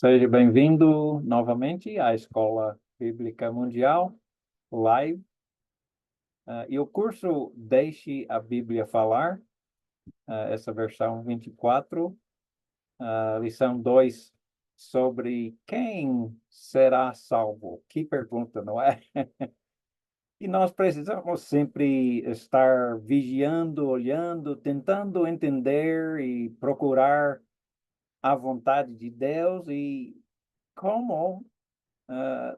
Seja bem-vindo novamente à Escola Bíblica Mundial Live. E o curso Deixe a Bíblia Falar, essa versão 24, lição 2, sobre quem será salvo. Que pergunta, não é? E nós precisamos sempre estar vigiando, olhando, tentando entender e procurar a vontade de Deus e como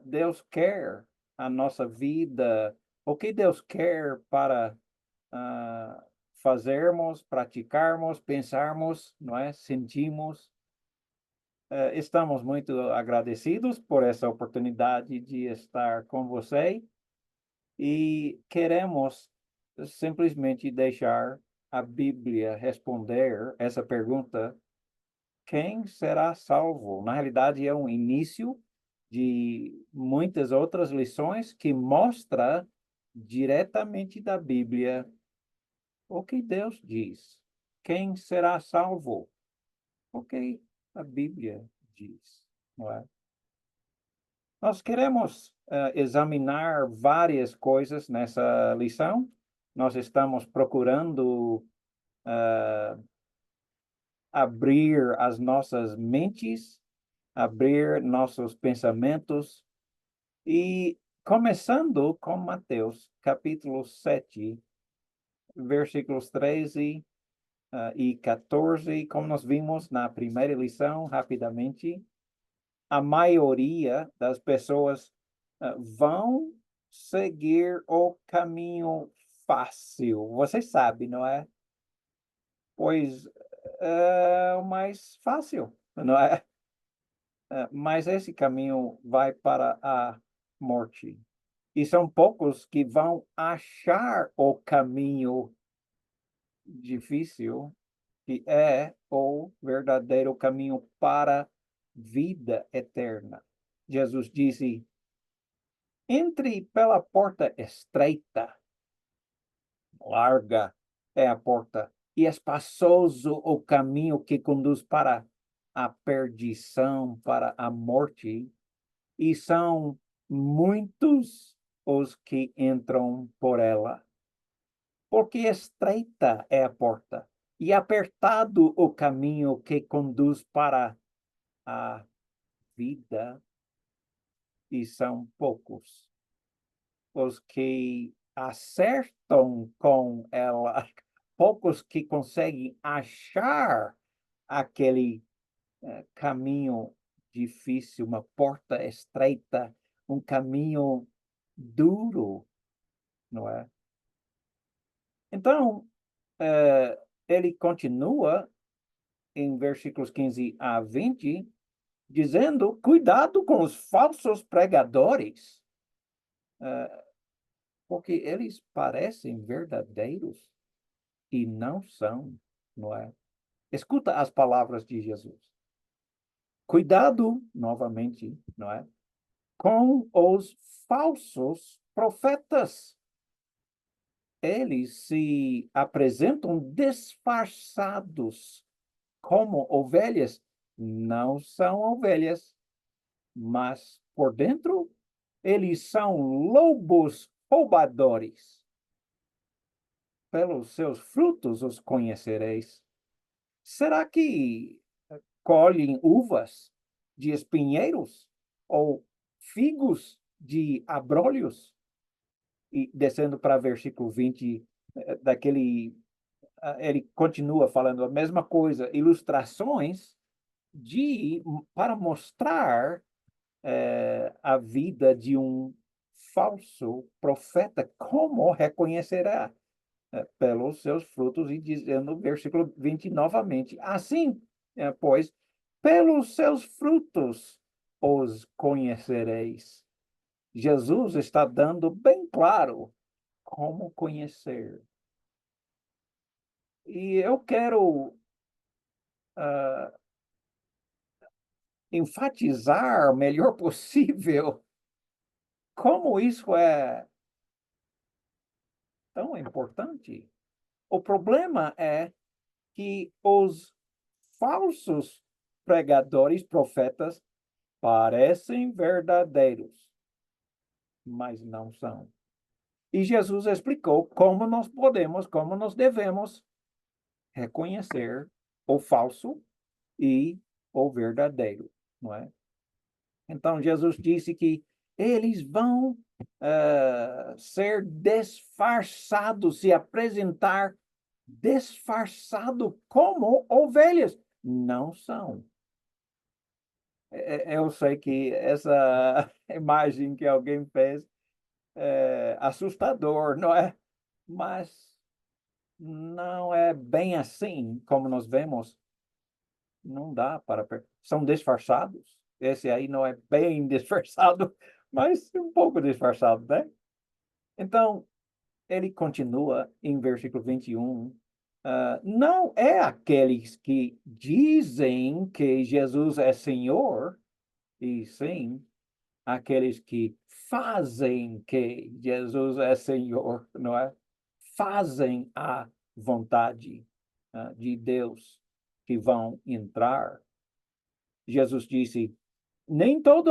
Deus quer a nossa vida, o que Deus quer para ah, fazermos, praticarmos, pensarmos, não é? Sentimos. Estamos muito agradecidos por essa oportunidade de estar com você e queremos simplesmente deixar a Bíblia responder essa pergunta: quem será salvo? Na realidade, é um início de muitas outras lições que mostra diretamente da Bíblia o que Deus diz. Quem será salvo? O que a Bíblia diz, não é? Nós queremos examinar várias coisas nessa lição. Nós estamos procurando abrir as nossas mentes, abrir nossos pensamentos e começando com Mateus, capítulo 7, versículos 13 e 14, como nós vimos na primeira lição, rapidamente, a maioria das pessoas vão seguir o caminho fácil. Você sabe, não é? Pois é o mais fácil, não é? Mas esse caminho vai para a morte. E são poucos que vão achar o caminho difícil, que é o verdadeiro caminho para a vida eterna. Jesus disse: entre pela porta estreita, larga é a porta, e espaçoso o caminho que conduz para a perdição, para a morte, e são muitos os que entram por ela. Porque estreita é a porta e apertado o caminho que conduz para a vida, e são poucos os que acertam com ela, poucos que conseguem achar aquele caminho difícil, uma porta estreita, um caminho duro, não é? Então, ele continua em versículos 15 a 20, dizendo: cuidado com os falsos pregadores, porque eles parecem verdadeiros e não são, não é? Escuta as palavras de Jesus. Cuidado, novamente, não é? Com os falsos profetas. Eles se apresentam disfarçados como ovelhas. Não são ovelhas, mas por dentro eles são lobos roubadores. Pelos seus frutos os conhecereis. Será que colhem uvas de espinheiros ou figos de abrolhos? E descendo para versículo 20, ele continua falando a mesma coisa, ilustrações para mostrar a vida de um falso profeta, como reconhecerá pelos seus frutos, e dizendo no versículo 20 novamente, assim, pois, pelos seus frutos os conhecereis. Jesus está dando bem claro como conhecer. E eu quero uh, enfatizar o melhor possível como isso é tão importante. O problema é que os falsos pregadores, profetas, parecem verdadeiros, mas não são. E Jesus explicou como nós devemos reconhecer o falso e o verdadeiro, não é? Então, Jesus disse que eles vão ser disfarçados, se apresentar disfarçado como ovelhas. Não são. Eu sei que essa imagem que alguém fez é assustador, não é? Mas não é bem assim como nós vemos. Não dá para. São disfarçados. Esse aí não é bem disfarçado, mas um pouco disfarçado, né? Então, ele continua em versículo 21. Não é aqueles que dizem que Jesus é Senhor, e sim aqueles que fazem que Jesus é Senhor, não é? Fazem a vontade de Deus que vão entrar. Jesus disse: nem todo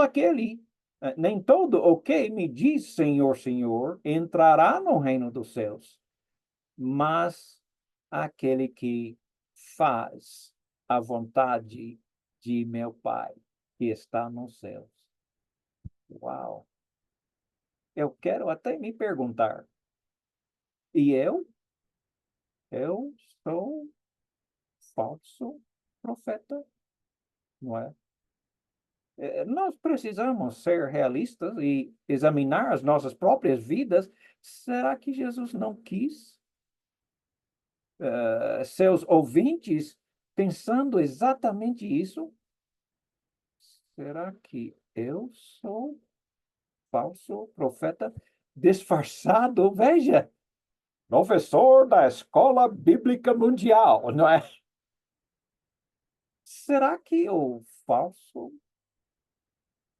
o que me diz Senhor, Senhor, entrará no reino dos céus, mas aquele que faz a vontade de meu Pai que está nos céus. Uau! Eu quero até me perguntar, e eu? Eu sou falso profeta, não é? Nós precisamos ser realistas e examinar as nossas próprias vidas. Será que Jesus não quis seus ouvintes pensando exatamente isso? Será que eu sou falso profeta disfarçado? Veja, professor da Escola Bíblica Mundial, não é? Será que o falso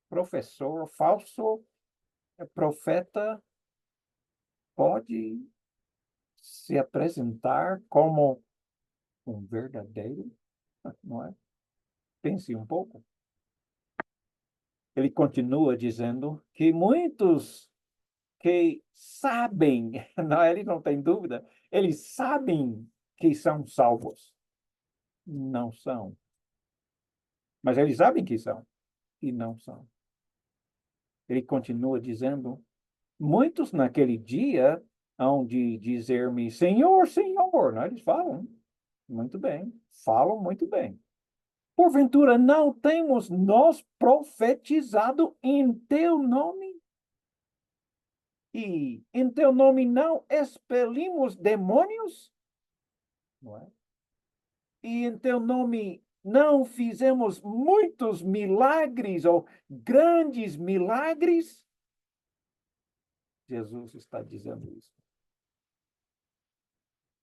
professor, falso profeta pode se apresentar como um verdadeiro, não é? Pense um pouco. Ele continua dizendo que muitos que sabem, não, ele não tem dúvida, eles sabem que são salvos. Não são. Mas eles sabem que são e não são. Ele continua dizendo, muitos naquele dia hão de dizer-me, Senhor, Senhor. Não, eles falam muito bem, falam muito bem. Porventura não temos nós profetizado em teu nome? E em teu nome não expelimos demônios? Não é? E em teu nome não fizemos muitos milagres ou grandes milagres? Jesus está dizendo isso.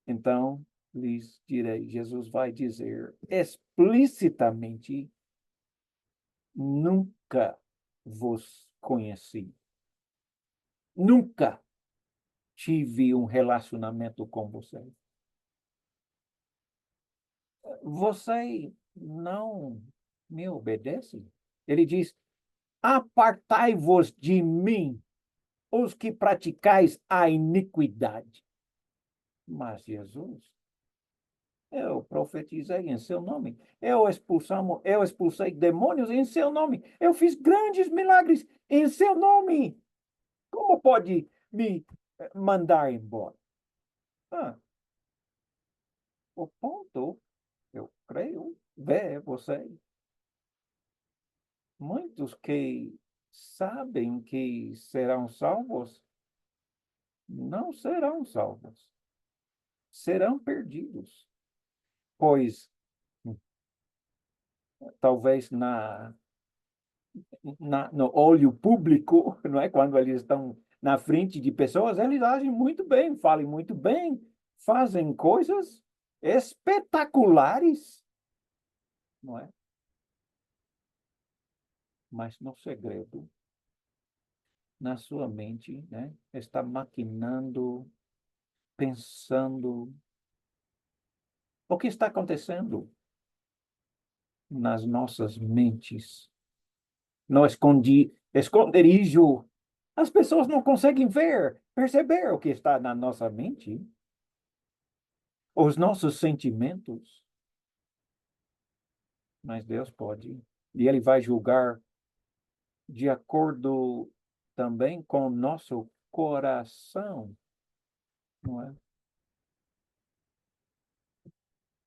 Então, lhes direi, Jesus vai dizer explicitamente, nunca vos conheci. Nunca tive um relacionamento com você. Você não me obedece? Ele diz: apartai-vos de mim, os que praticais a iniquidade. Mas Jesus, eu profetizei em seu nome. Eu expulsei demônios em seu nome. Eu fiz grandes milagres em seu nome. Como pode me mandar embora? Ah, o ponto, eu creio, você. Muitos que sabem que serão salvos, não serão salvos. Serão perdidos. Pois, talvez no olho público, não é? Quando eles estão na frente de pessoas, eles agem muito bem, falam muito bem, fazem coisas espetaculares, não é? Mas no segredo, na sua mente, né, está maquinando, pensando. O que está acontecendo nas nossas mentes no esconderijo. As pessoas não conseguem perceber o que está na nossa mente, os nossos sentimentos, mas Deus pode. E Ele vai julgar de acordo também com o nosso coração, não é?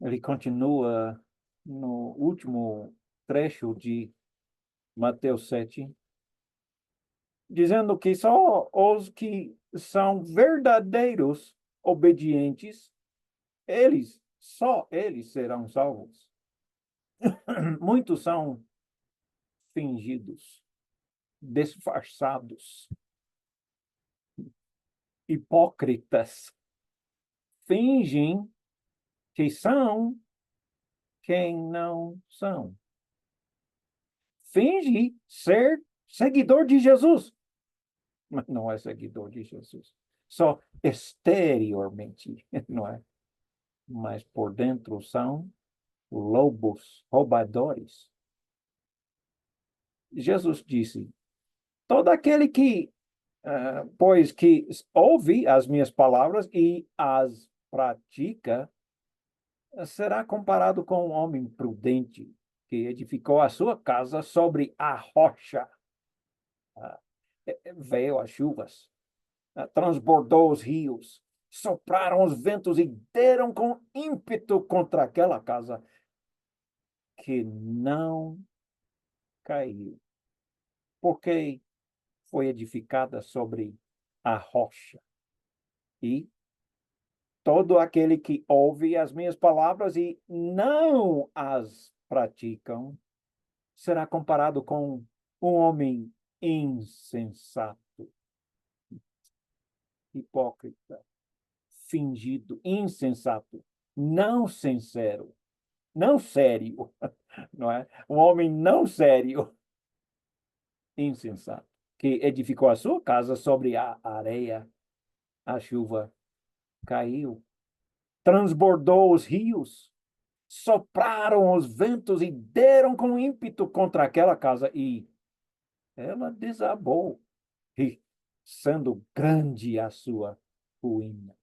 Ele continua no último trecho de Mateus 7, dizendo que só os que são verdadeiros obedientes, só eles serão salvos. Muitos são fingidos, disfarçados, hipócritas, fingem que são quem não são. Finge ser seguidor de Jesus, mas não é seguidor de Jesus. Só exteriormente, não é? Mas por dentro são lobos, roubadores. Jesus disse: todo aquele que, pois que ouve as minhas palavras e as pratica, será comparado com um homem prudente que edificou a sua casa sobre a rocha. Veio as chuvas, transbordou os rios, sopraram os ventos e deram com ímpeto contra aquela casa que não caiu, porque foi edificada sobre a rocha. E todo aquele que ouve as minhas palavras e não as praticam será comparado com um homem insensato, hipócrita, fingido, insensato, não sincero, não sério, não é? Um homem não sério, insensato, que edificou a sua casa sobre a areia, a chuva caiu, transbordou os rios, sopraram os ventos e deram com ímpeto contra aquela casa e ela desabou, e sendo grande a sua ruína.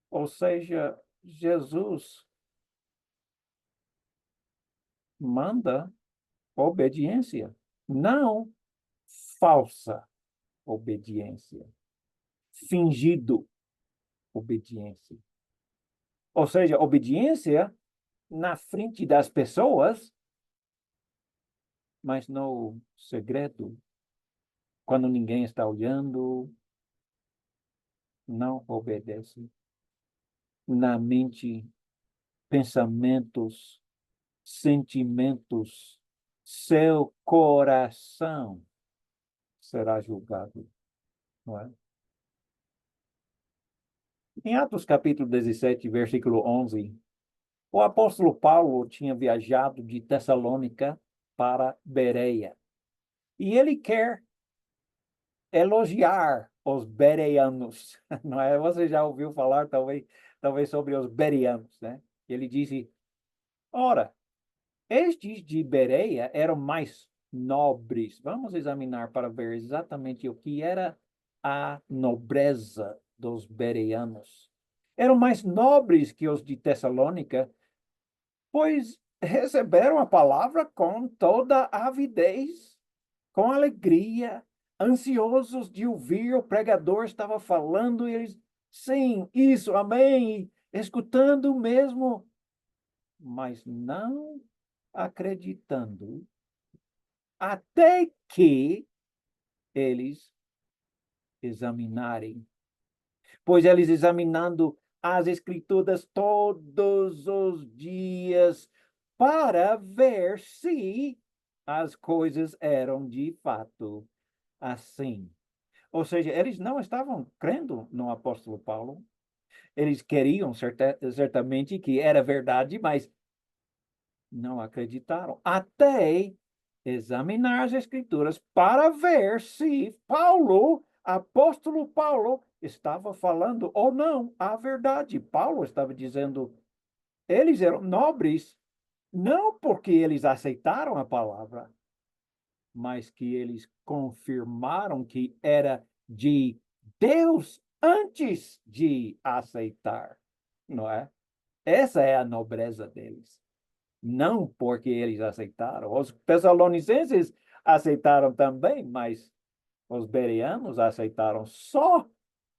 Ou seja, Jesus manda obediência, não falsa obediência, fingido obediência. Ou seja, obediência na frente das pessoas, mas no segredo, quando ninguém está olhando, não obedece. Na mente, pensamentos, sentimentos, seu coração será julgado, não é? Em Atos capítulo 17, versículo 11, o apóstolo Paulo tinha viajado de Tessalônica para Bereia. E ele quer elogiar os bereanos, não é? Você já ouviu falar, talvez sobre os bereanos, né? Ele disse, ora, estes de Bereia eram mais nobres. Vamos examinar para ver exatamente o que era a nobreza dos bereanos. Eram mais nobres que os de Tessalônica, pois receberam a palavra com toda avidez, com alegria, ansiosos de ouvir o pregador estava falando e eles, sim, isso, amém, escutando mesmo, mas não acreditando, até que eles examinarem. Pois eles examinando as escrituras todos os dias para ver se as coisas eram de fato assim. Ou seja, eles não estavam crendo no apóstolo Paulo. Eles queriam certamente que era verdade, mas não acreditaram. Até examinar as escrituras para ver se Paulo, apóstolo Paulo, estava falando ou não a verdade. Paulo estava dizendo, eles eram nobres, Não porque eles aceitaram a palavra, mas que eles confirmaram que era de Deus antes de aceitar, não é? Essa é a nobreza deles. Não porque eles aceitaram. Os Tessalonicenses aceitaram também, mas os bereanos aceitaram só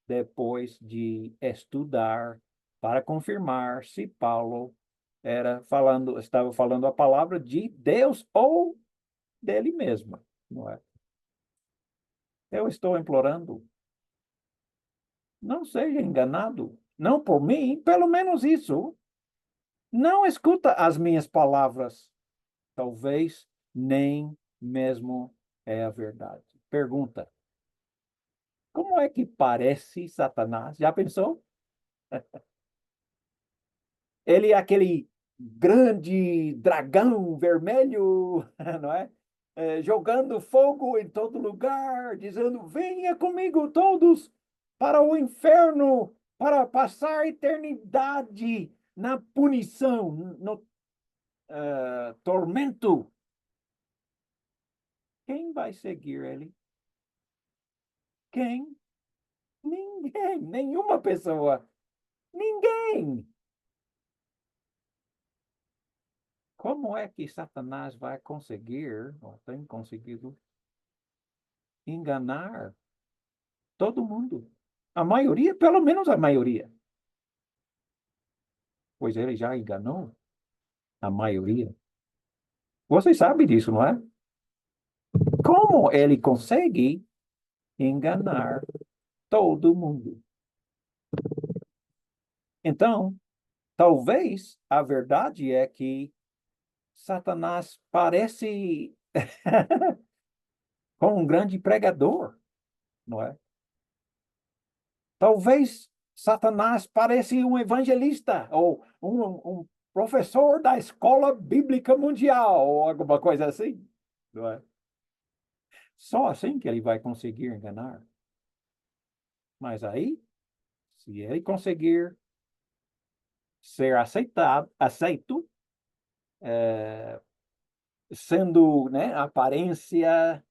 depois de estudar para confirmar se Paulo estava falando a palavra de Deus ou dele mesmo, não é? Eu estou implorando, não seja enganado, não por mim, pelo menos isso. Não escuta as minhas palavras, talvez nem mesmo é a verdade. Pergunta: como é que parece Satanás? Já pensou? Ele é aquele grande dragão vermelho, não é? Jogando fogo em todo lugar, dizendo: venha comigo todos para o inferno, para passar a eternidade na punição, no tormento. Quem vai seguir ele? Quem? Ninguém, nenhuma pessoa. Ninguém. Como é que Satanás vai conseguir, ou tem conseguido, enganar todo mundo? A maioria, pelo menos a maioria. Pois ele já enganou a maioria. Você sabe disso, não é? Como ele consegue enganar todo mundo? Então, talvez a verdade é que Satanás parece com um grande pregador, não é? Talvez Satanás pareça um evangelista ou um professor da escola bíblica mundial ou alguma coisa assim, não é? Só assim que ele vai conseguir enganar. Mas aí, se ele conseguir ser aceito, sendo, né, a aparência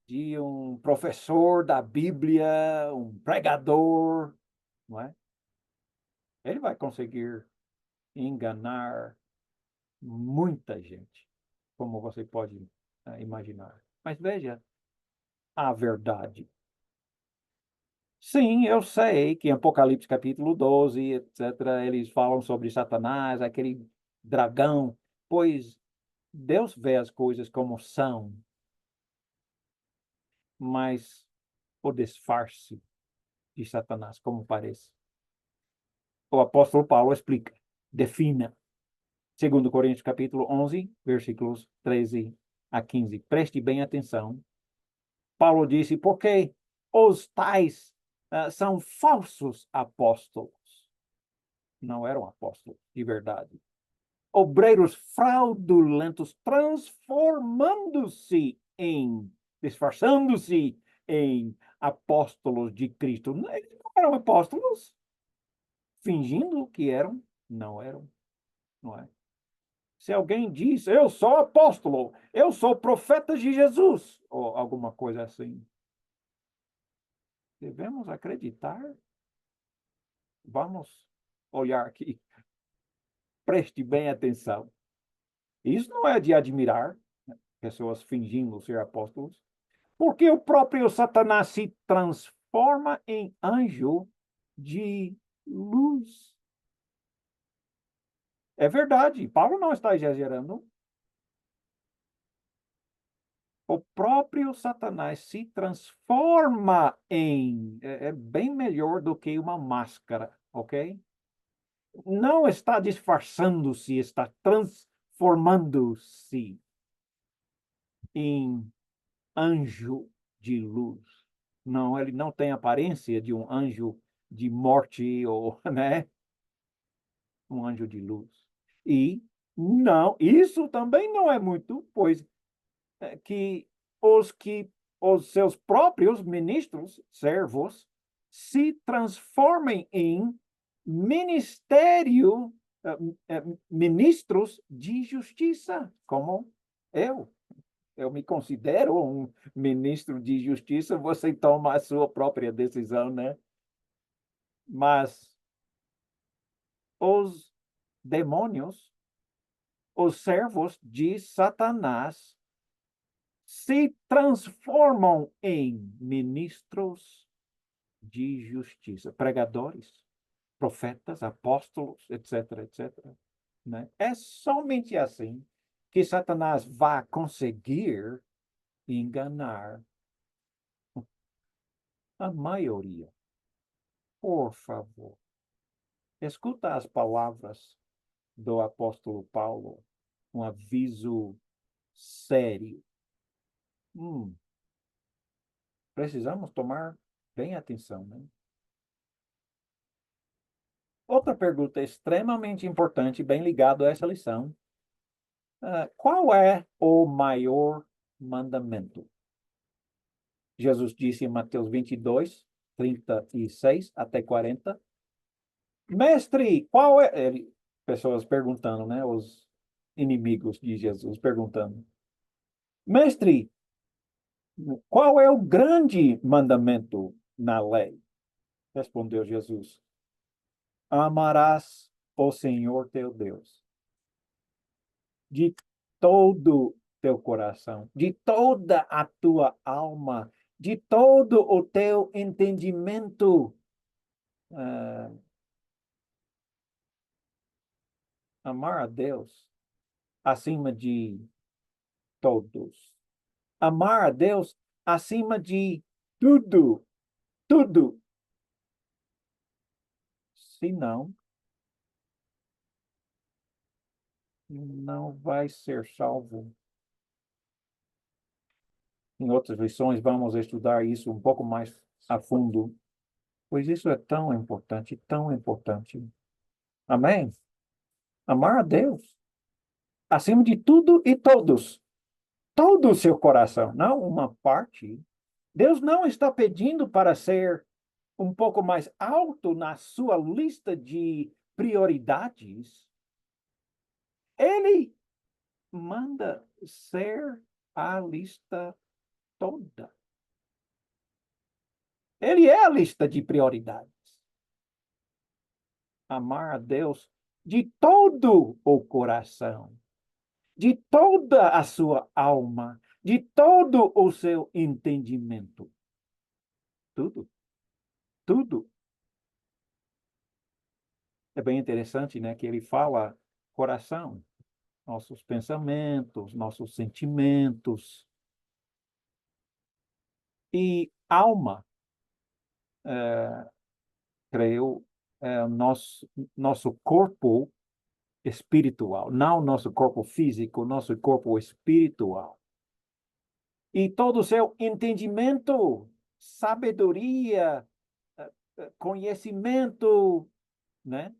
de um professor da Bíblia, um pregador, não é? Ele vai conseguir enganar muita gente, como você pode imaginar. Mas veja a verdade. Sim, eu sei que em Apocalipse capítulo 12, etc., eles falam sobre Satanás, aquele dragão, pois Deus vê as coisas como são, mas o disfarce de Satanás, como parece. O apóstolo Paulo explica, defina. Segundo Coríntios capítulo 11, versículos 13 a 15. Preste bem atenção. Paulo disse, porque os tais são falsos apóstolos. Não eram apóstolos de verdade. Obreiros fraudulentos, disfarçando-se em apóstolos de Cristo. Eles não eram apóstolos, fingindo que eram, não eram, não é? Se alguém diz, eu sou apóstolo, eu sou profeta de Jesus, ou alguma coisa assim, devemos acreditar. Vamos olhar aqui, preste bem atenção. Isso não é de admirar, né? Pessoas fingindo ser apóstolos, porque o próprio Satanás se transforma em anjo de luz. É verdade, Paulo não está exagerando. O próprio Satanás se transforma é bem melhor do que uma máscara, ok? Não está disfarçando-se, está transformando-se em anjo de luz. Não, ele não tem aparência de um anjo de morte ou, né, um anjo de luz. E não, isso também não é muito, pois que que os seus próprios ministros, servos, se transformem em ministério ministros de justiça, como eu. Eu me considero um ministro de justiça, você toma a sua própria decisão, né? Mas os demônios, os servos de Satanás, se transformam em ministros de justiça, pregadores, profetas, apóstolos, etc, etc. Né? É somente assim que Satanás vai conseguir enganar a maioria. Por favor, escuta as palavras do apóstolo Paulo, um aviso sério. Precisamos tomar bem atenção, né? Outra pergunta extremamente importante, bem ligado a essa lição. Qual é o maior mandamento? Jesus disse em Mateus 22, 36 até 40. Mestre, qual é... pessoas perguntando, né? Os inimigos de Jesus perguntando. Mestre, qual é o grande mandamento na lei? Respondeu Jesus. Amarás o Senhor teu Deus de todo teu coração, de toda a tua alma, de todo o teu entendimento. Amar a Deus acima de todos. Amar a Deus acima de tudo, tudo. Se não, não vai ser salvo. Em outras lições, vamos estudar isso um pouco mais a fundo, pois isso é tão importante, tão importante. Amém? Amar a Deus acima de tudo e todos. Todo o seu coração, não uma parte. Deus não está pedindo para ser um pouco mais alto na sua lista de prioridades. Ele manda ser a lista toda. Ele é a lista de prioridades. Amar a Deus de todo o coração, de toda a sua alma, de todo o seu entendimento. Tudo, tudo. É bem interessante, né, que ele fala coração, nossos pensamentos, nossos sentimentos e alma, creio, é o nosso corpo espiritual, não nosso corpo físico, nosso corpo espiritual. E todo o seu entendimento, sabedoria, conhecimento, né?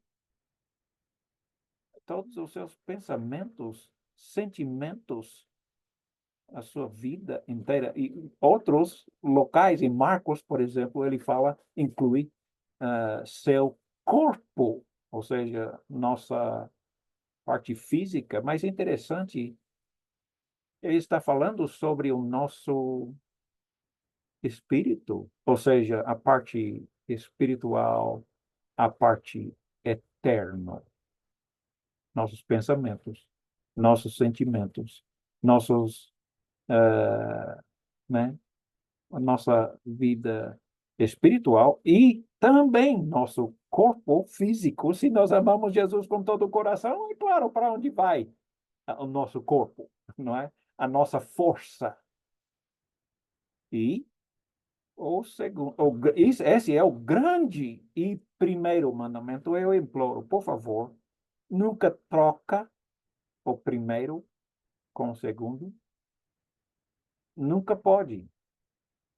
Todos os seus pensamentos, sentimentos, a sua vida inteira. E outros locais, em Marcos, por exemplo, ele fala, inclui seu corpo, ou seja, nossa parte física. Mas é interessante, ele está falando sobre o nosso espírito, ou seja, a parte espiritual, a parte eterna, nossos pensamentos, nossos sentimentos, nossos, né, a nossa vida espiritual e também nosso corpo físico. Se nós amamos Jesus com todo o coração, é claro, para onde vai o nosso corpo, não é? A nossa força. E o segundo, esse é o grande e primeiro mandamento. Eu imploro, por favor, nunca troca o primeiro com o segundo. Nunca pode.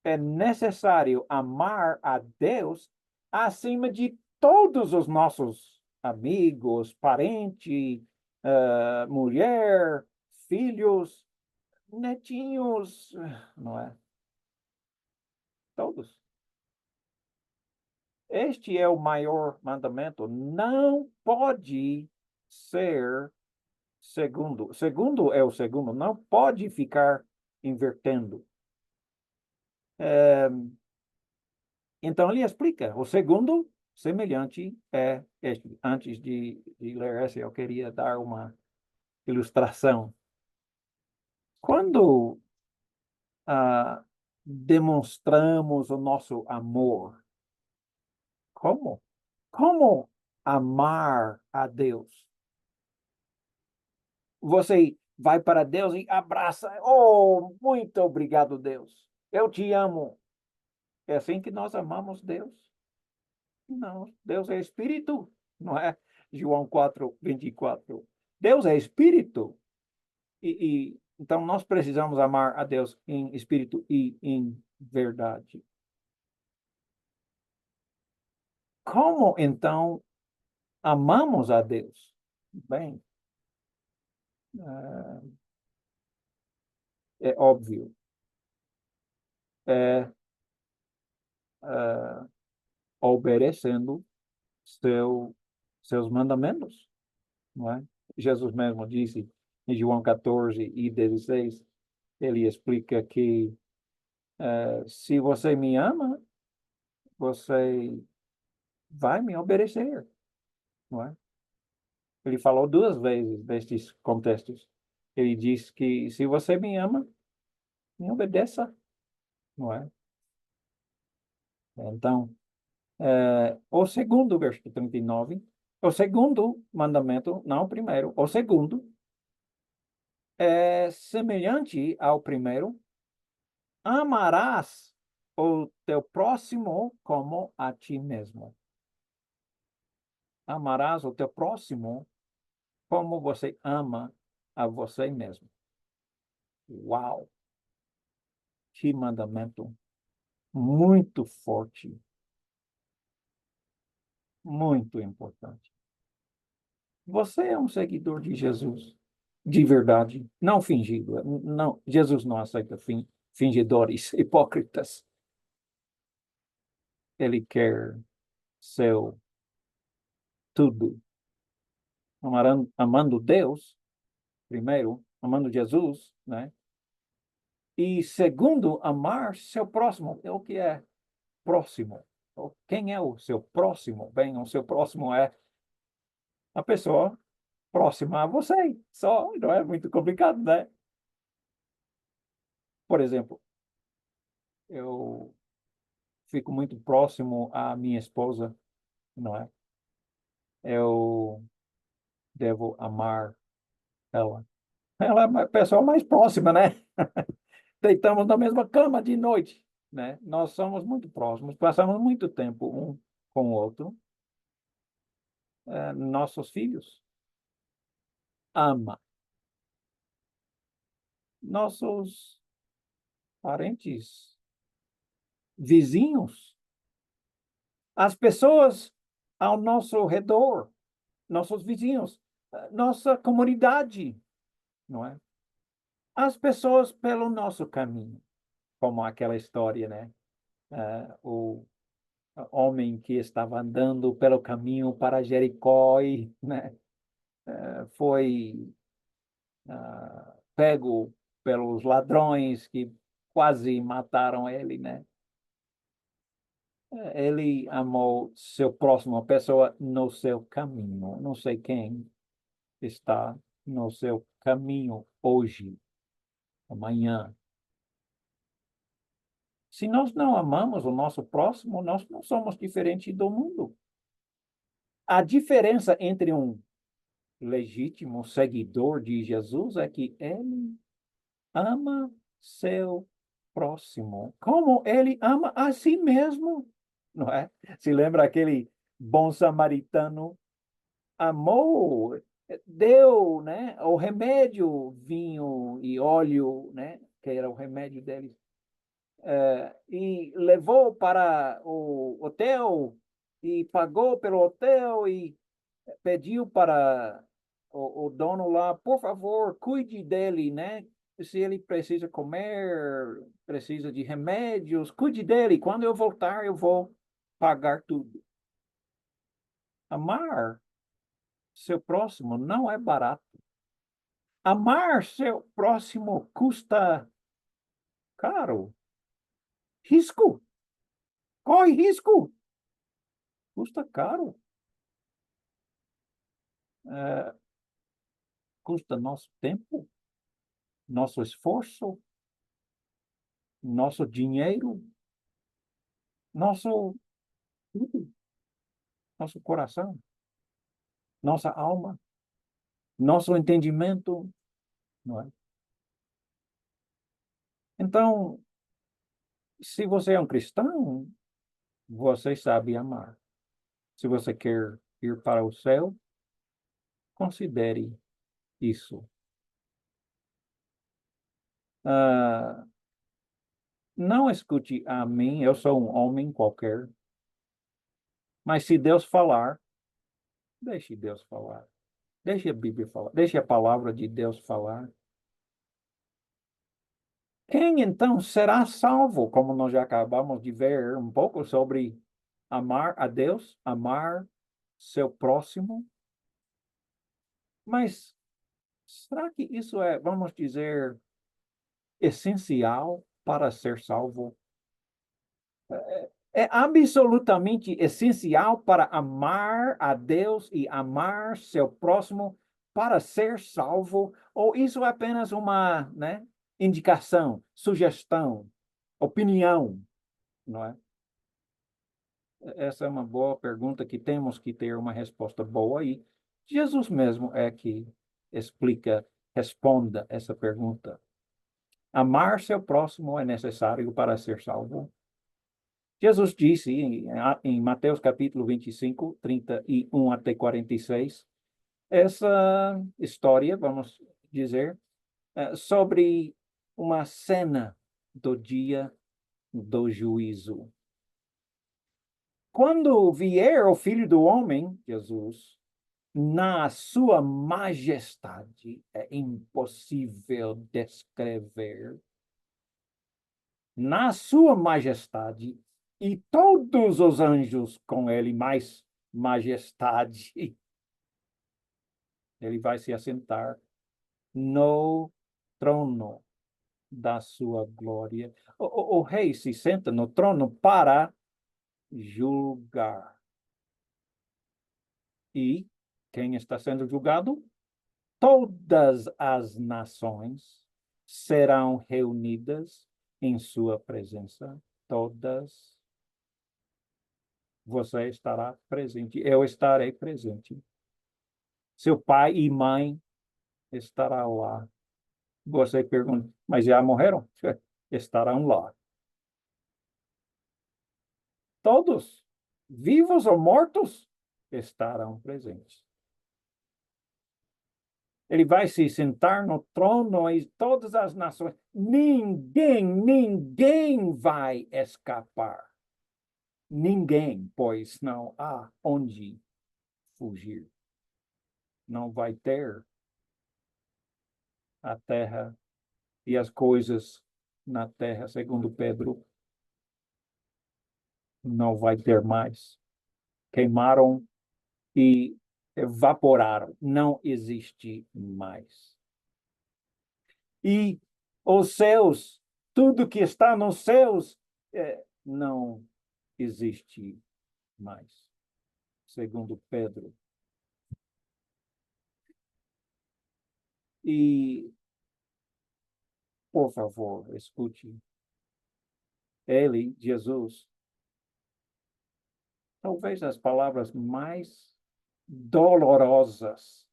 É necessário amar a Deus acima de todos os nossos amigos, parentes, mulher, filhos, netinhos, não é? Todos. Este é o maior mandamento. Não pode ser segundo. Segundo é o segundo, não pode ficar invertendo. É, então, ele explica. O segundo semelhante é este. Antes de ler esse, eu queria dar uma ilustração. Quando demonstramos o nosso amor, como? Como amar a Deus? Você vai para Deus e abraça. Oh, muito obrigado, Deus. Eu te amo. É assim que nós amamos Deus? Não, Deus é espírito, não é? João 4:24. Deus é espírito. Então nós precisamos amar a Deus em espírito e em verdade. Como então amamos a Deus? Bem, é óbvio. É eh, obedecendo seus mandamentos, não é? Jesus mesmo disse em João 14:16, ele explica que se você me ama, você vai me obedecer, não é? Ele falou duas vezes nestes contextos. Ele diz que se você me ama, me obedeça, não é? Então, o segundo, versículo 39, o segundo mandamento, não o primeiro, o segundo é semelhante ao primeiro: amarás o teu próximo como a ti mesmo. Amarás o teu próximo como você ama a você mesmo. Uau! Que mandamento muito forte, muito importante. Você é um seguidor de Jesus, de verdade, não fingido. Não, Jesus não aceita fingidores, hipócritas. Ele quer seu tudo. Amando Deus, primeiro, amando Jesus, né? E segundo, amar seu próximo. É o que é próximo? Quem é o seu próximo? Bem, o seu próximo é a pessoa próxima a você. Só, não é muito complicado, né? Por exemplo, eu fico muito próximo à minha esposa, não é? Eu devo amar ela. Ela é a pessoa mais próxima, né? Deitamos na mesma cama de noite, né? Nós somos muito próximos, passamos muito tempo um com o outro. Nossos filhos ama. Nossos parentes, vizinhos, as pessoas ao nosso redor, nossos vizinhos, nossa comunidade, não é? As pessoas pelo nosso caminho, como aquela história, né? O homem que estava andando pelo caminho para Jericó e, né, foi pego pelos ladrões que quase mataram ele, né? Ele amou seu próximo, a pessoa no seu caminho. Não sei quem está no seu caminho hoje, amanhã. Se nós não amamos o nosso próximo, nós não somos diferentes do mundo. A diferença entre um legítimo seguidor de Jesus é que ele ama seu próximo, como ele ama a si mesmo, não é? Se lembra aquele bom samaritano amou, deu, né, o remédio, vinho e óleo, né, que era o remédio deles, e levou para o hotel e pagou pelo hotel e pediu para o dono lá, por favor, cuide dele, né? Se ele precisa comer, precisa de remédios, cuide dele. Quando eu voltar, eu vou pagar tudo. Amar seu próximo não é barato. Amar seu próximo custa caro. Risco. Corre risco. Custa caro. É, custa nosso tempo, nosso esforço, nosso dinheiro, nosso tudo, nosso coração, nossa alma, nosso entendimento, não é? Então, se você é um cristão, você sabe amar. Se você quer ir para o céu, considere isso. Ah, não escute a mim, eu sou um homem qualquer, mas se Deus falar, deixe Deus falar. Deixe a Bíblia falar, deixe a palavra de Deus falar. Quem então será salvo? Como nós já acabamos de ver um pouco sobre amar a Deus, amar seu próximo. Mas será que isso é, vamos dizer, essencial para ser salvo? É absolutamente essencial para amar a Deus e amar seu próximo para ser salvo? Ou isso é apenas uma, né, indicação, sugestão, opinião, não é? Essa é uma boa pergunta que temos que ter uma resposta boa e Jesus mesmo é que explica, responda essa pergunta. Amar seu próximo é necessário para ser salvo? Jesus disse em Mateus capítulo 25, 31 até 46, essa história, vamos dizer, sobre uma cena do dia do juízo. Quando vier o Filho do Homem, Jesus, na sua majestade, é impossível descrever, na sua majestade, e todos os anjos com ele, mais majestade, ele vai se assentar no trono da sua glória. O rei se senta no trono para julgar. E quem está sendo julgado? Todas as nações serão reunidas em sua presença. Todas. Você estará presente. Eu estarei presente. Seu pai e mãe estarão lá. Você pergunta, mas já morreram? Estarão lá. Todos, vivos ou mortos, estarão presentes. Ele vai se sentar no trono e todas as nações. Ninguém vai escapar. Ninguém, pois não há onde fugir. Não vai ter a terra e as coisas na terra, segundo Pedro, não vai ter mais. Queimaram e evaporaram. Não existe mais. E os céus, tudo que está nos céus, não existe mais, segundo Pedro. E, por favor, escute. Ele, Jesus, talvez as palavras mais dolorosas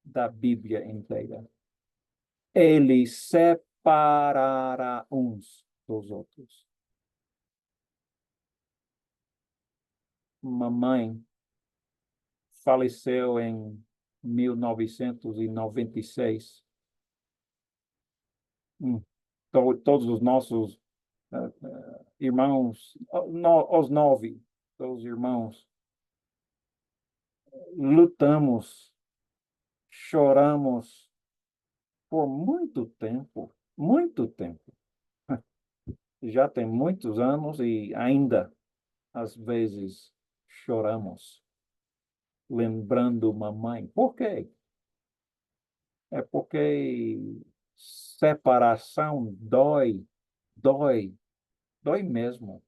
da Bíblia inteira. Ele separará uns dos outros. Mamãe faleceu em 1996. Todos os nossos irmãos, os 9, os irmãos, lutamos, choramos por muito tempo, muito tempo. Já tem muitos anos e ainda, às vezes, choramos. lembrando mamãe. Por quê? É porque separação dói, dói, dói mesmo.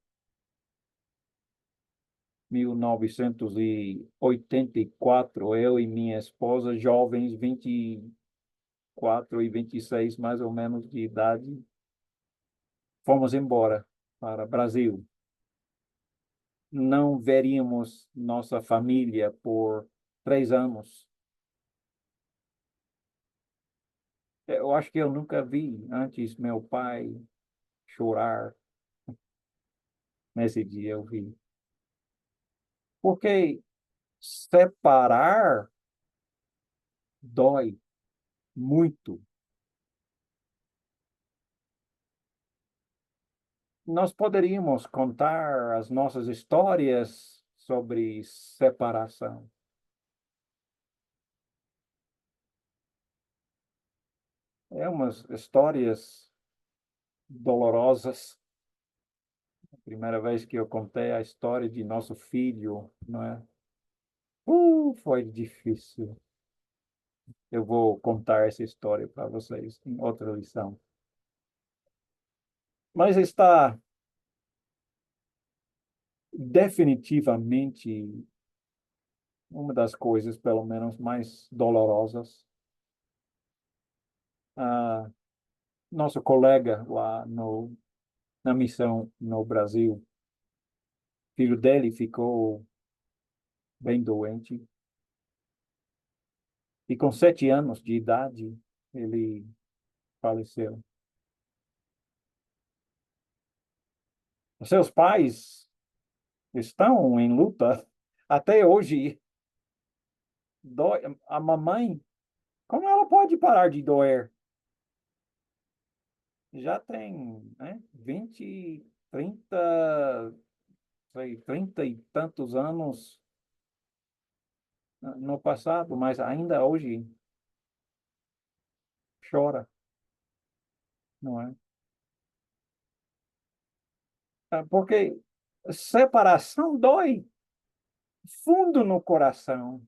1984, eu e minha esposa, jovens, 24 e 26 mais ou menos de idade, fomos embora para o Brasil. Não veríamos nossa família por 3 anos. Eu acho que eu nunca vi antes meu pai chorar. Nesse dia eu vi. Porque separar dói muito. Nós poderíamos contar as nossas histórias sobre separação. É umas histórias dolorosas. A primeira vez que eu contei a história de nosso filho, não é? Foi difícil. Eu vou contar essa história para vocês em outra lição. Mas está definitivamente uma das coisas, pelo menos, mais dolorosas. Ah, nosso colega lá no, na missão no Brasil, filho dele ficou bem doente e com 7 anos de idade ele faleceu. Seus pais estão em luta até hoje. Dói. A mamãe, como ela pode parar de doer? Já tem, né, 20, 30, sei, 30 e tantos anos no passado, mas ainda hoje chora, não é? Porque separação dói fundo no coração.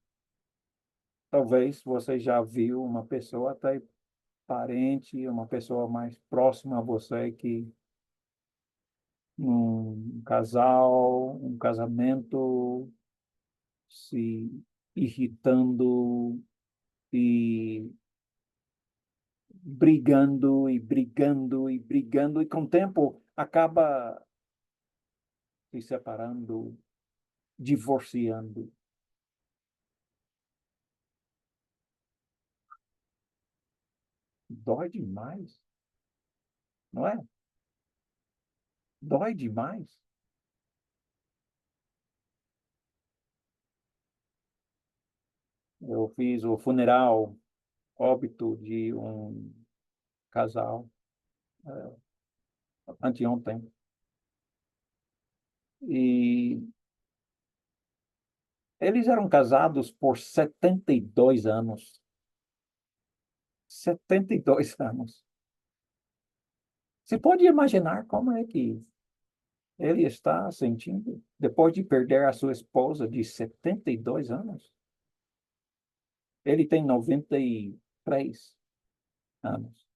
Talvez você já viu uma pessoa, até parente, uma pessoa mais próxima a você, que um casal, um casamento se irritando e brigando e brigando e brigando, e com o tempo acaba se separando, divorciando. Dói demais, não é? Dói demais. Eu fiz o funeral, óbito de um casal, anteontem. E eles eram casados por 72 anos. 72 anos. Você pode imaginar como é que ele está sentindo depois de perder a sua esposa de 72 anos? Ele tem 93 anos.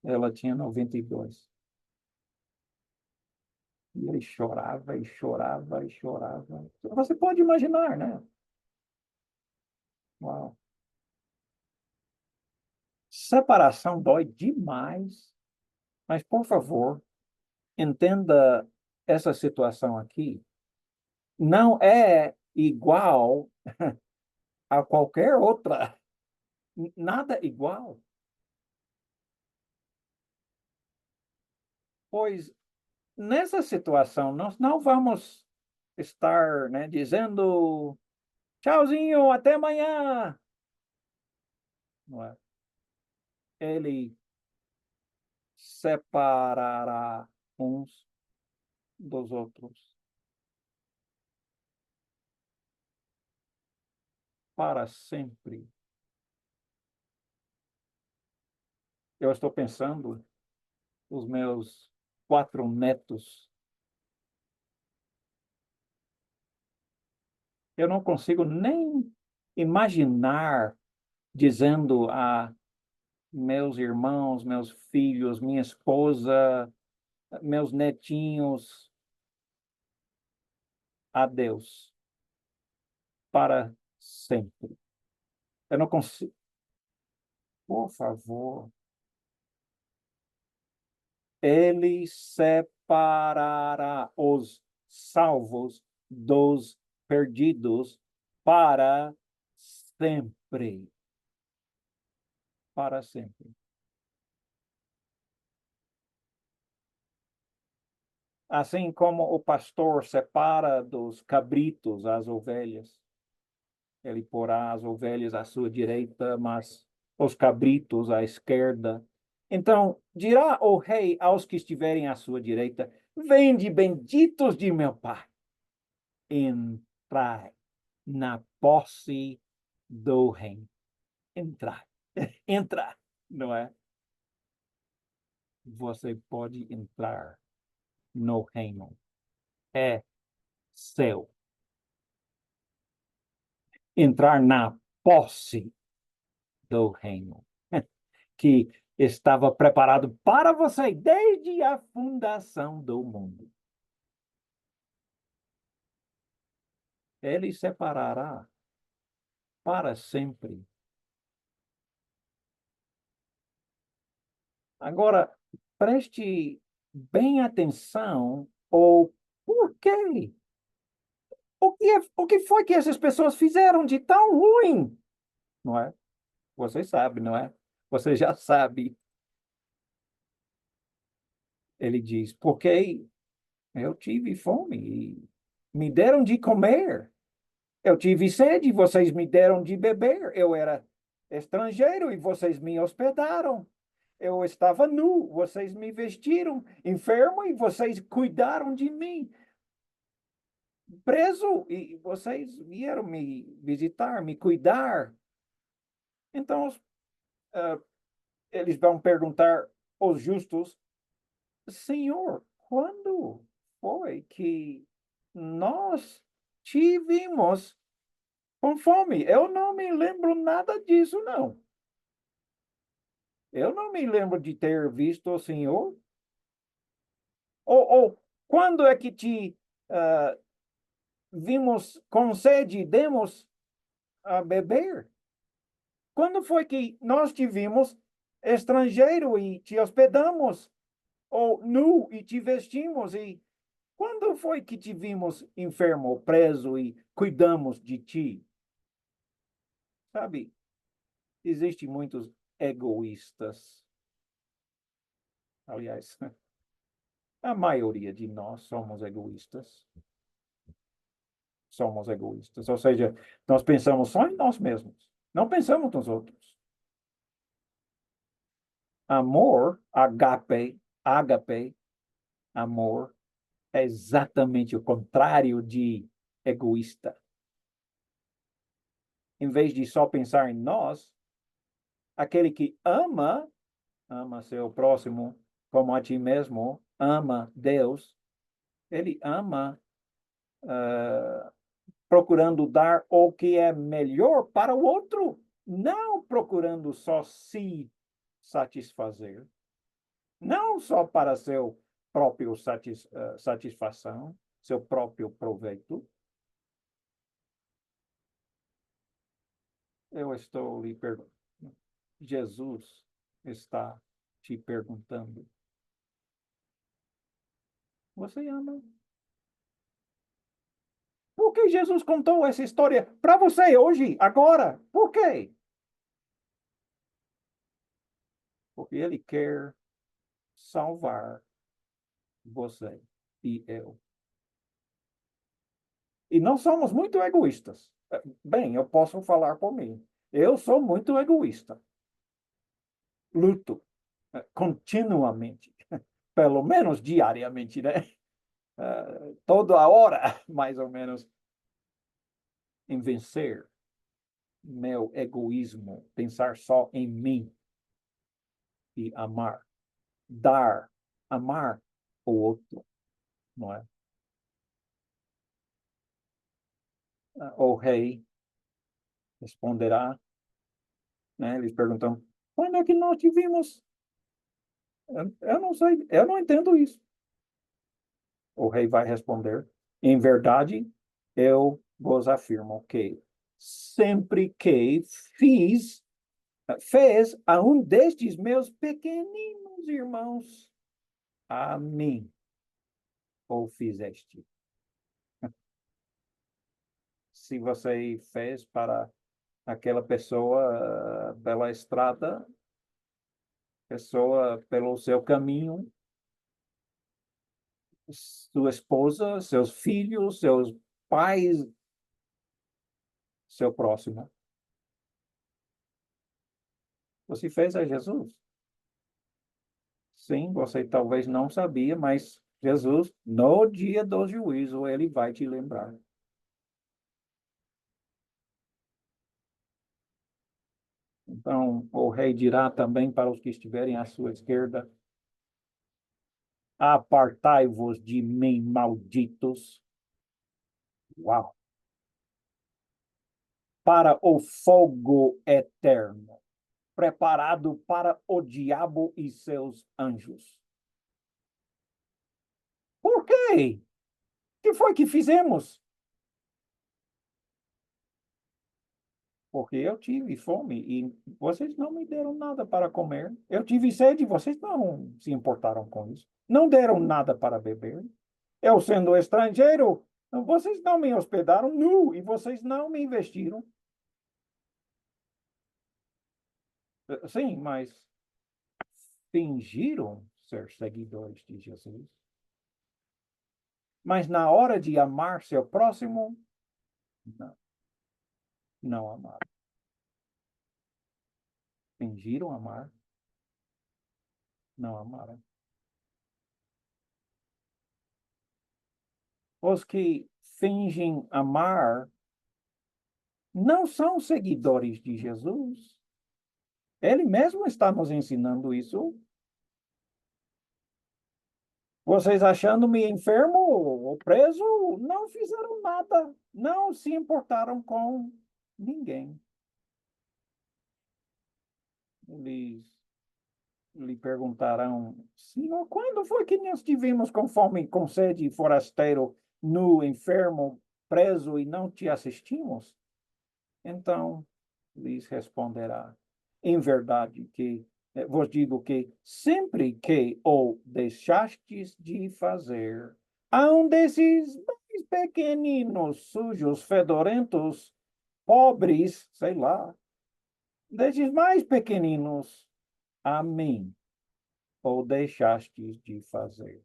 Ela tinha 92. E ele chorava e chorava e chorava. Você pode imaginar, né? Uau. Separação dói demais, mas, por favor, entenda essa situação aqui. Não é igual a qualquer outra. Nada igual. Pois nessa situação, nós não vamos estar, né, dizendo tchauzinho, até amanhã. Não é? Ele separará uns dos outros para sempre. Eu estou pensando, os meus 4 netos, Eu não consigo nem imaginar dizendo a meus irmãos, meus filhos, minha esposa, meus netinhos, adeus, para sempre. Eu não consigo. Por favor, ele separará os salvos dos perdidos para sempre. Para sempre. Assim como o pastor separa dos cabritos as ovelhas, ele porá as ovelhas à sua direita, mas os cabritos à esquerda. Então dirá o rei aos que estiverem à sua direita: Vinde, benditos de meu Pai, entrai na posse do reino. Entrai, entrar, não é? Você pode entrar no reino. É seu. Entrar na posse do reino, que estava preparado para você desde a fundação do mundo. Ele separará para sempre. Agora, preste bem atenção ao porquê. O que foi que essas pessoas fizeram de tão ruim? Não é? Você sabe, não é? Você já sabe. Ele diz, porque eu tive fome e me deram de comer. Eu tive sede, vocês me deram de beber. Eu era estrangeiro e vocês me hospedaram. Eu estava nu, vocês me vestiram. Enfermo e vocês cuidaram de mim. Preso e vocês vieram me visitar, me cuidar. Então, uh, eles vão perguntar aos justos: Senhor, quando foi que nós tivemos com fome? Eu não me lembro nada disso, não. Eu não me lembro de ter visto o Senhor. Ou quando é que te vimos com sede e demos a beber? Quando foi que nós te vimos estrangeiro e te hospedamos? Ou nu e te vestimos? E quando foi que te vimos enfermo ou preso e cuidamos de ti? Sabe, existem muitos egoístas. Aliás, a maioria de nós somos egoístas. Somos egoístas. Ou seja, nós pensamos só em nós mesmos. Não pensamos nos outros. Amor, agape, amor, é exatamente o contrário de egoísta. Em vez de só pensar em nós, aquele que ama seu próximo como a ti mesmo, ama Deus, ele ama procurando dar o que é melhor para o outro, não procurando só se satisfazer, não só para seu próprio satisfação, seu próprio proveito. Eu estou lhe perguntando. Jesus está te perguntando: você ama? Por que Jesus contou essa história para você hoje, agora? Por quê? Porque ele quer salvar você e eu. E não somos muito egoístas. Bem, eu posso falar por mim. Eu sou muito egoísta. Luto continuamente, pelo menos diariamente, né? Toda a hora, mais ou menos, em vencer meu egoísmo, pensar só em mim e amar, dar, amar o outro, não é? O rei responderá, né? Eles perguntam, quando é que nós te vimos? Eu não sei, eu não entendo isso. O rei vai responder, em verdade, eu vos afirmo que sempre que fez a um destes meus pequeninos irmãos, a mim ou fizeste. Se você fez para aquela pessoa pela estrada, pessoa pelo seu caminho, sua esposa, seus filhos, seus pais, seu próximo. Você fez a Jesus? Sim, você talvez não sabia, mas Jesus, no dia do juízo, ele vai te lembrar. Então, o rei dirá também para os que estiverem à sua esquerda: apartai-vos de mim, malditos. Uau! Para o fogo eterno, preparado para o diabo e seus anjos. Por quê? O que foi que fizemos? Porque eu tive fome e vocês não me deram nada para comer. Eu tive sede e vocês não se importaram com isso. Não deram nada para beber. Eu, sendo estrangeiro, vocês não me hospedaram nu e vocês não me investiram. Sim, mas fingiram ser seguidores de Jesus. Mas na hora de amar seu próximo, não, não amaram. Fingiram amar, não amaram. Os que fingem amar não são seguidores de Jesus. Ele mesmo está nos ensinando isso. Vocês achando-me enfermo ou preso, não fizeram nada, não se importaram com ninguém. Eles lhe perguntarão: Senhor, quando foi que nós tivemos com fome, com sede, forasteiro, nu, enfermo, preso e não te assistimos? Então lhes responderá: em verdade que vos digo que sempre que o deixastes de fazer a um desses mais pequeninos, sujos, fedorentos, pobres, sei lá, desses mais pequeninos, a mim ou deixastes de fazer.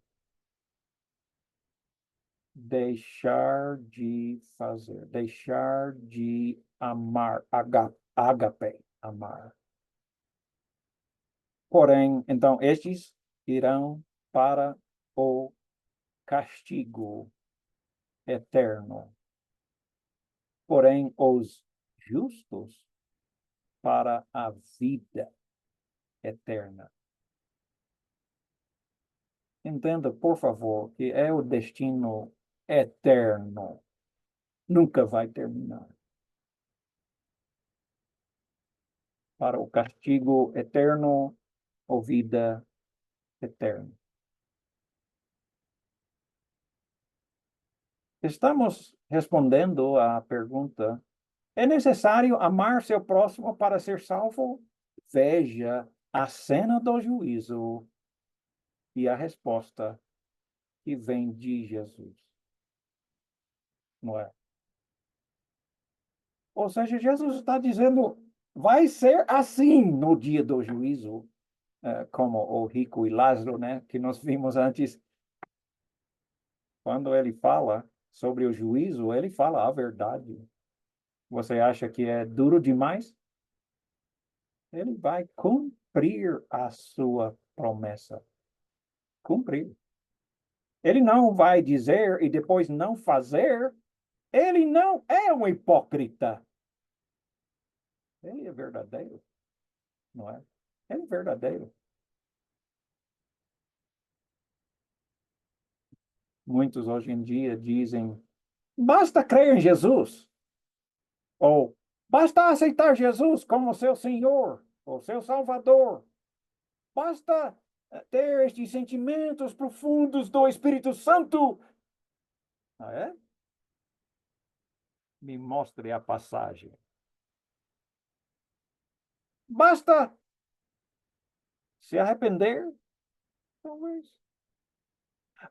Deixar de fazer, deixar de amar, agape, amar. Porém, então, estes irão para o castigo eterno. Porém, os justos para a vida eterna. Entenda, por favor, que é o destino eterno. Nunca vai terminar. Para o castigo eterno ou vida eterna. Estamos respondendo à pergunta: é necessário amar seu próximo para ser salvo? Veja a cena do juízo e a resposta que vem de Jesus, não é? Ou seja, Jesus está dizendo, vai ser assim no dia do juízo, como o rico e Lázaro, né, que nós vimos antes. Quando ele fala sobre o juízo, ele fala a verdade. Você acha que é duro demais? Ele vai cumprir a sua promessa. Cumprir. Ele não vai dizer e depois não fazer. Ele não é um hipócrita. Ele é verdadeiro, não é? Ele é verdadeiro. Muitos hoje em dia dizem: basta crer em Jesus. Ou basta aceitar Jesus como seu Senhor, ou seu Salvador. Basta ter estes sentimentos profundos do Espírito Santo. Ah, é? Me mostre a passagem. Basta se arrepender, talvez.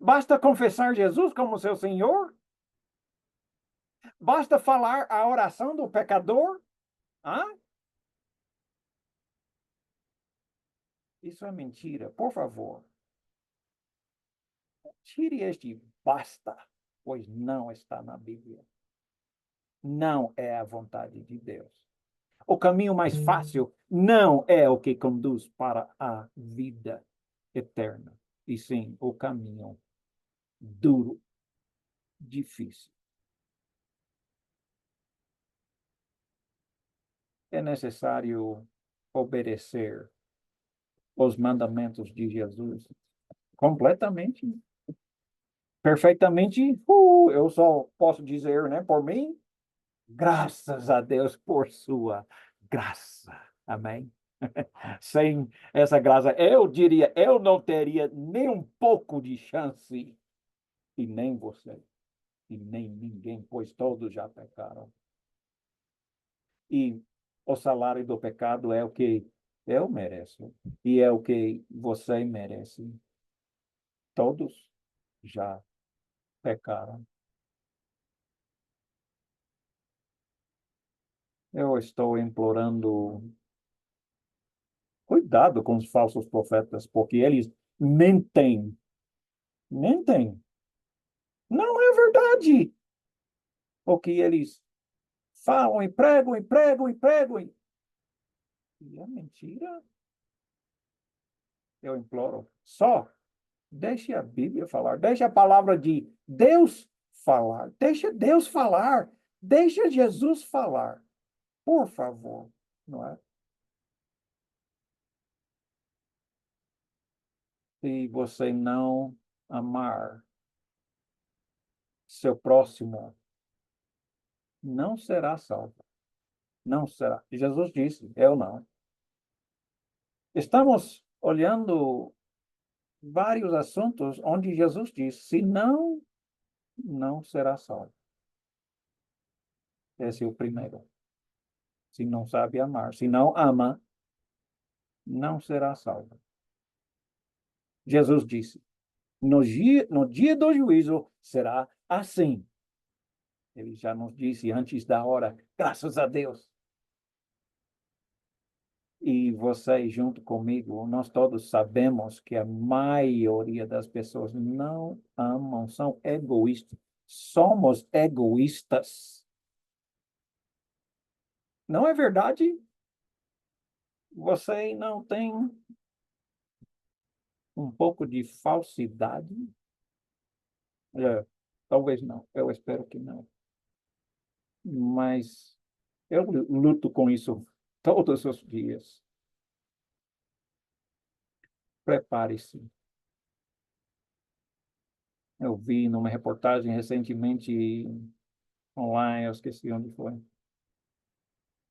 Basta confessar Jesus como seu Senhor? Basta falar a oração do pecador? Ah? Isso é mentira. Por favor, tire este basta, pois não está na Bíblia. Não é a vontade de Deus. O caminho mais fácil não é o que conduz para a vida eterna, e sim o caminho duro, difícil. É necessário obedecer os mandamentos de Jesus completamente, perfeitamente. Eu só posso dizer, né, por mim, graças a Deus por sua graça. Amém? Sem essa graça, eu diria, eu não teria nem um pouco de chance, e nem você, e nem ninguém, pois todos já pecaram. E o salário do pecado é o que eu mereço, e é o que você merece. Todos já pecaram. Eu estou implorando cuidado com os falsos profetas, porque eles mentem. Mentem. Não é verdade o que eles falam e pregam e pregam e pregam. E é mentira. Eu imploro. Só deixe a Bíblia falar. Deixe a palavra de Deus falar. Deixa Deus falar. Deixa Jesus falar. Por favor. Não é? Se você não amar seu próximo, não será salvo. Não será. Jesus disse, eu não. Estamos olhando vários assuntos onde Jesus disse, se não, não será salvo. Esse é o primeiro. Se não sabe amar, se não ama, não será salvo. Jesus disse, no dia do juízo será assim. Ele já nos disse antes da hora, graças a Deus. E você junto comigo, nós todos sabemos que a maioria das pessoas não amam, são egoístas. Somos egoístas. Não é verdade? Você não tem um pouco de falsidade? É, talvez não. Eu espero que não. Mas eu luto com isso todos os dias. Prepare-se. Eu vi numa reportagem recentemente online, eu esqueci onde foi.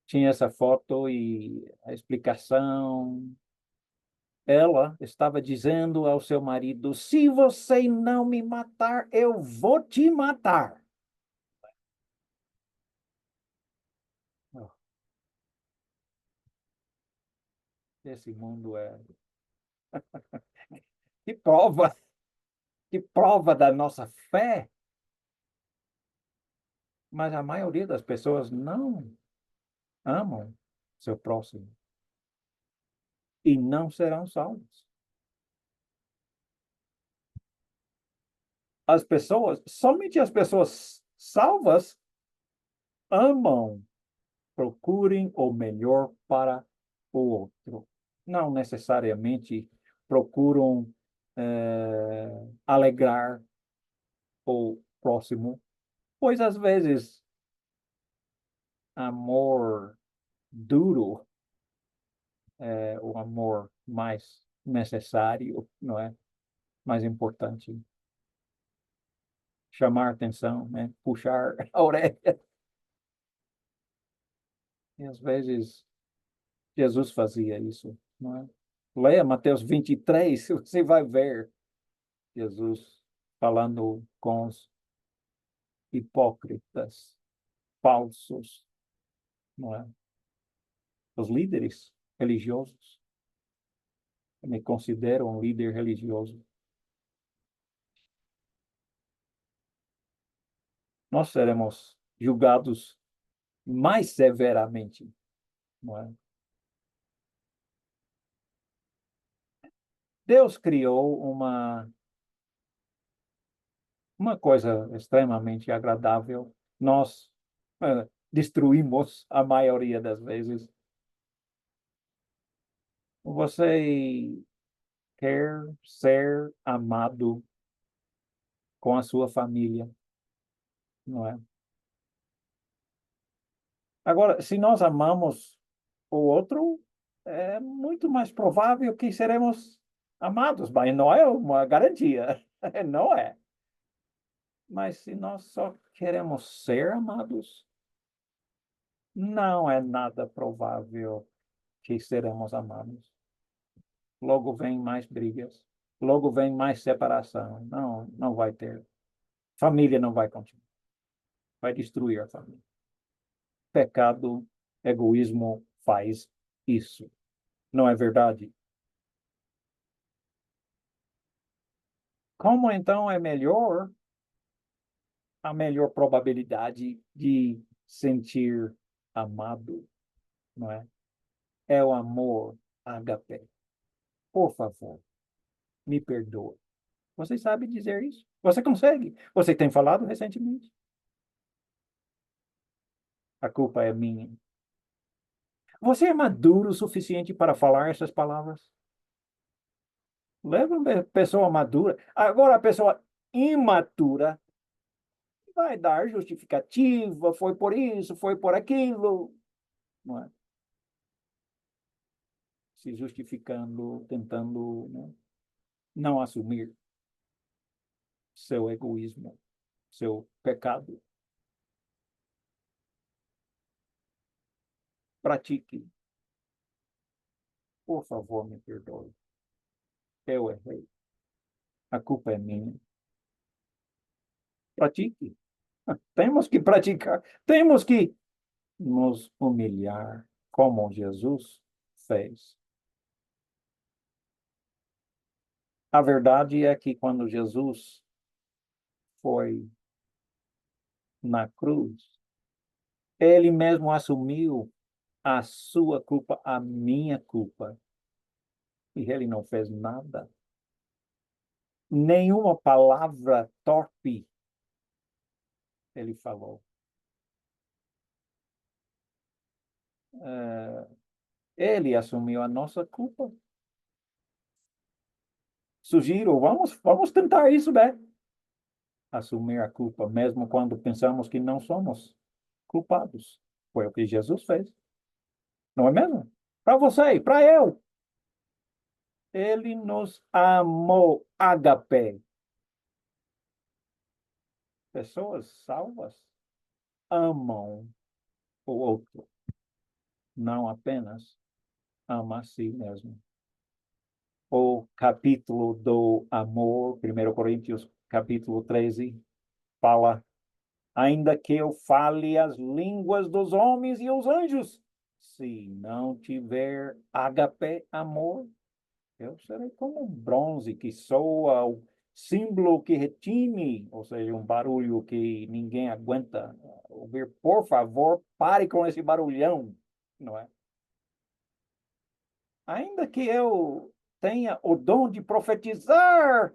Tinha essa foto e a explicação. Ela estava dizendo ao seu marido: se você não me matar, eu vou te matar. Oh, esse mundo é. Que prova, que prova da nossa fé. Mas a maioria das pessoas não amam seu próximo e não serão salvos. As pessoas, somente as pessoas salvas amam, procurem o melhor para o outro. Não necessariamente procuram alegrar o próximo, pois às vezes amor duro é o amor mais necessário, não é? Mais importante. Chamar atenção, né? Puxar a orelha. E às vezes Jesus fazia isso, não é? Leia Mateus 23, você vai ver Jesus falando com os hipócritas, falsos, não é? Os líderes religiosos. Eu me considero um líder religioso. Nós seremos julgados mais severamente, não é? Deus criou uma coisa extremamente agradável. Nós destruímos a maioria das vezes. Você quer ser amado com a sua família, não é? Agora, se nós amamos o outro, é muito mais provável que seremos amados, mas não é uma garantia, não é. Mas se nós só queremos ser amados, não é nada provável que seremos amados. Logo vem mais brigas, logo vem mais separação. Não, não vai ter. Família não vai continuar, vai destruir a família. Pecado, egoísmo faz isso. Não é verdade? Como então é melhor, a melhor probabilidade de sentir amado, não é? É o amor ágape. Por favor, me perdoe. Você sabe dizer isso? Você consegue? Você tem falado recentemente? A culpa é minha. Você é maduro o suficiente para falar essas palavras? Leva uma pessoa madura. Agora, a pessoa imatura vai dar justificativa, foi por isso, foi por aquilo, não é? Se justificando, tentando, né, não assumir seu egoísmo, seu pecado. Pratique. Por favor, me perdoe. Eu errei. A culpa é minha. Pratique. Temos que praticar. Temos que nos humilhar como Jesus fez. A verdade é que quando Jesus foi na cruz, ele mesmo assumiu a sua culpa, a minha culpa. E ele não fez nada. Nenhuma palavra torpe ele falou. Ele assumiu a nossa culpa. Sugiro, vamos tentar isso, né? Assumir a culpa, mesmo quando pensamos que não somos culpados. Foi o que Jesus fez. Não é mesmo? Para você e para eu. Ele nos amou, agape. Pessoas salvas amam o outro, não apenas ama a si mesmo. O capítulo do amor, 1 Coríntios, capítulo 13, fala: ainda que eu fale as línguas dos homens e os anjos, se não tiver agape, amor, eu serei como um bronze que soa, o símbolo que retine, ou seja, um barulho que ninguém aguenta ouvir. Por favor, pare com esse barulhão, não é? Ainda que eu tenha o dom de profetizar,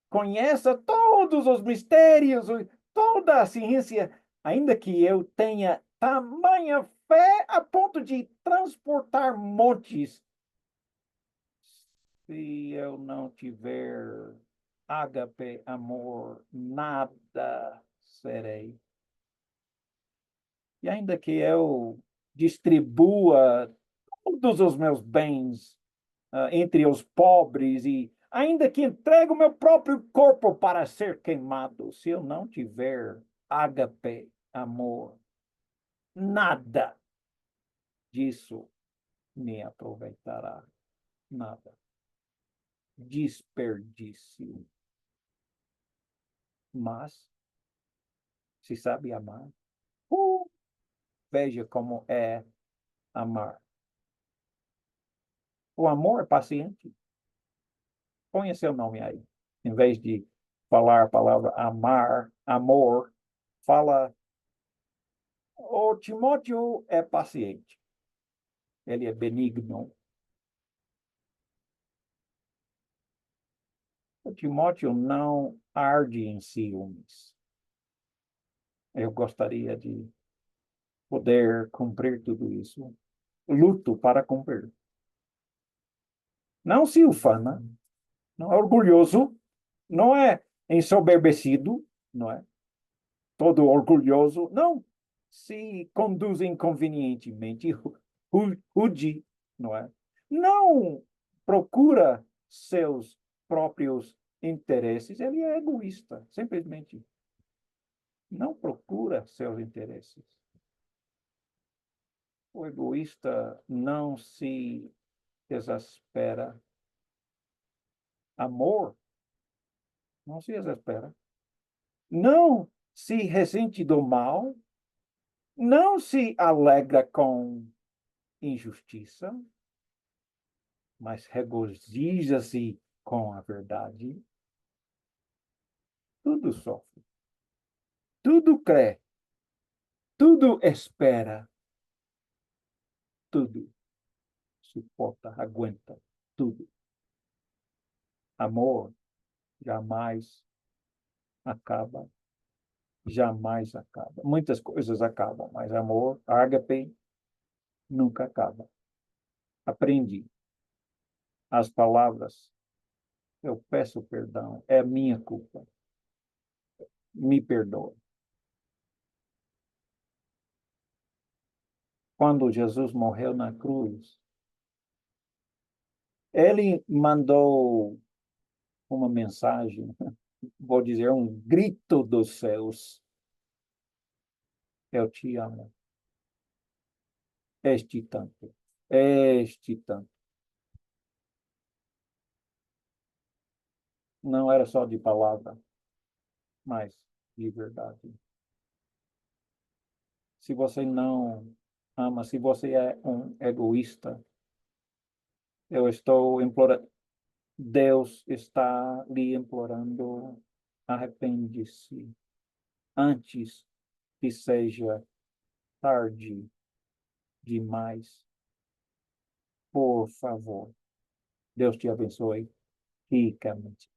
conheça todos os mistérios, toda a ciência, ainda que eu tenha tamanha fé a ponto de transportar montes, se eu não tiver ágape, amor, nada serei. E ainda que eu distribua todos os meus bens entre os pobres e ainda que entregue o meu próprio corpo para ser queimado, se eu não tiver ágape, amor, nada disso me aproveitará. Nada. Desperdício. Mas, se sabe amar, veja como é amar. O amor é paciente. Ponha seu nome aí. Em vez de falar a palavra amar, amor, fala. O Timóteo é paciente. Ele é benigno. O Timóteo não arde em ciúmes. Eu gostaria de poder cumprir tudo isso. Luto para cumprir. Não se ufana, não é orgulhoso, não é ensoberbecido, não é todo orgulhoso, não se conduz inconvenientemente, rude, não é? Não procura seus próprios interesses, ele é egoísta, simplesmente não procura seus interesses. O egoísta não se exaspera. Amor não se exaspera. Não se ressente do mal. Não se alegra com injustiça, mas regozija-se com a verdade. Tudo sofre. Tudo crê. Tudo espera. Tudo suporta, aguenta. Tudo. Amor jamais acaba. Jamais acaba. Muitas coisas acabam, mas amor, ágape, nunca acaba. Aprendi. As palavras, eu peço perdão, é minha culpa. Me perdoa. Quando Jesus morreu na cruz, ele mandou uma mensagem, vou dizer, um grito dos céus: eu te amo. Este tanto. Este tanto. Não era só de palavra, mas de verdade. Se você não ama, se você é um egoísta, eu estou implorando, Deus está lhe implorando, arrepende-se antes que seja tarde demais. Por favor. Deus te abençoe ricamente.